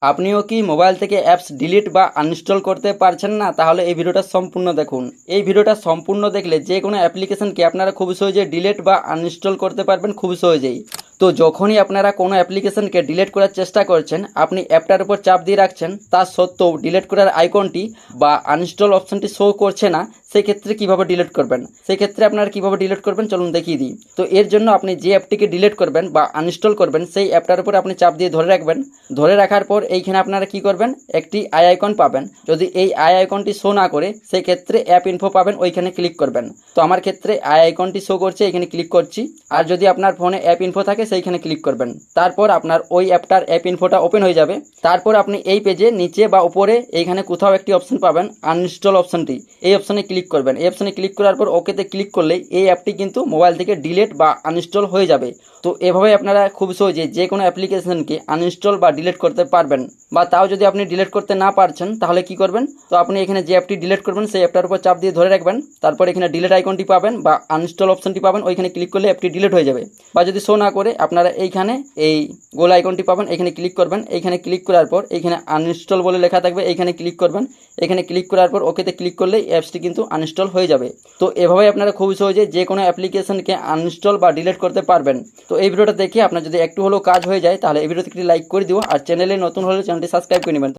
আপনিও কি মোবাইল থেকে অ্যাপস ডিলিট বা আনইনস্টল করতে পারছেন না? তাহলে এই ভিডিওটা সম্পূর্ণ দেখুন। এই ভিডিওটা সম্পূর্ণ দেখলে যে কোনো অ্যাপ্লিকেশনকে আপনারা খুব সহজে ডিলিট বা আনইনস্টল করতে পারবেন খুব সহজেই। তো যখনই আপনারা কোনো অ্যাপ্লিকেশনকে ডিলিট করার চেষ্টা করছেন, আপনি অ্যাপটার উপর চাপ দিয়ে রাখছেন, তা সত্ত্বেও ডিলিট করার আইকনটি বা আনইনস্টল অপশনটি শো করছে না, সেক্ষেত্রে কীভাবে ডিলিট করবেন? সেক্ষেত্রে আপনারা কীভাবে ডিলিট করবেন চলুন দেখিয়ে দিই। তো এর জন্য আপনি যে অ্যাপটিকে ডিলিট করবেন বা আনইনস্টল করবেন, সেই অ্যাপটার উপর আপনি চাপ দিয়ে ধরে রাখবেন। ধরে রাখার পর এইখানে আপনারা কি করবেন, একটি আই আইকন পাবেন। যদি এই আই আইকনটি শো না করে, সেই ক্ষেত্রে অ্যাপ ইনফো পাবেন, ওইখানে ক্লিক করবেন। তো আমার ক্ষেত্রে আই আইকনটি শো করছে, এখানে ক্লিক করছি। আর যদি আপনার ফোনে অ্যাপ ইনফো থাকে সেইখানে ক্লিক করবেন। তারপর আপনার ওই অ্যাপটার অ্যাপ ইনফোটা ওপেন হয়ে যাবে। তারপর আপনি এই পেজে নিচে বা উপরে এইখানে কোথাও একটি অপশন পাবেন, আনইনস্টল অপশনটি, এই অপশনে ক্লিক করবেন। এই অপশনে ক্লিক করার পর ওকেতে ক্লিক করলেই এই অ্যাপটি কিন্তু মোবাইল থেকে ডিলিট বা আনইনস্টল হয়ে যাবে। তো এভাবে আপনারা খুব সহজে যে কোনো অ্যাপ্লিকেশনকে আনইনস্টল বা ডিলিট করতে পারবেন। বা তাও যদি আপনি ডিলিট করতে না পারছেন, তাহলে কি করবেন? তো আপনি এখানে যে অ্যাপটি ডিলিট করবেন সেই অ্যাপটার উপর চাপ দিয়ে ধরে রাখবেন। তারপর এখানে ডিলিট আইকনটি পাবেন বা আনইনস্টল অপশনটি পাবেন, ওইখানে ক্লিক করলে অ্যাপটি ডিলিট হয়ে যাবে। বা যদি শো না করে, আপনারা এইখানে এই গোল আইকনটি পাবেন, এখানে ক্লিক করবেন। এইখানে ক্লিক করার পর এইখানে আনইনস্টল বলে লেখা থাকবে, এইখানে ক্লিক করবেন। এখানে ক্লিক করার পর ওকেতে ক্লিক করলেই অ্যাপসটি কিন্তু আনইনস্টল হয়ে যাবে। তো এভাবে আপনারা খুব সহজে যে কোনো অ্যাপ্লিকেশনকে আনইনস্টল বা ডিলিট করতে পারবেন। তো এই ভিডিওটা দেখে আপনার যদি একটু হলেও কাজ হয়ে যায়, তাহলে এই ভিডিওতে একটি লাইক করে দিও। আর চ্যানেলে নতুন হলে চ্যানেলটি সাবস্ক্রাইব করে নেবেন।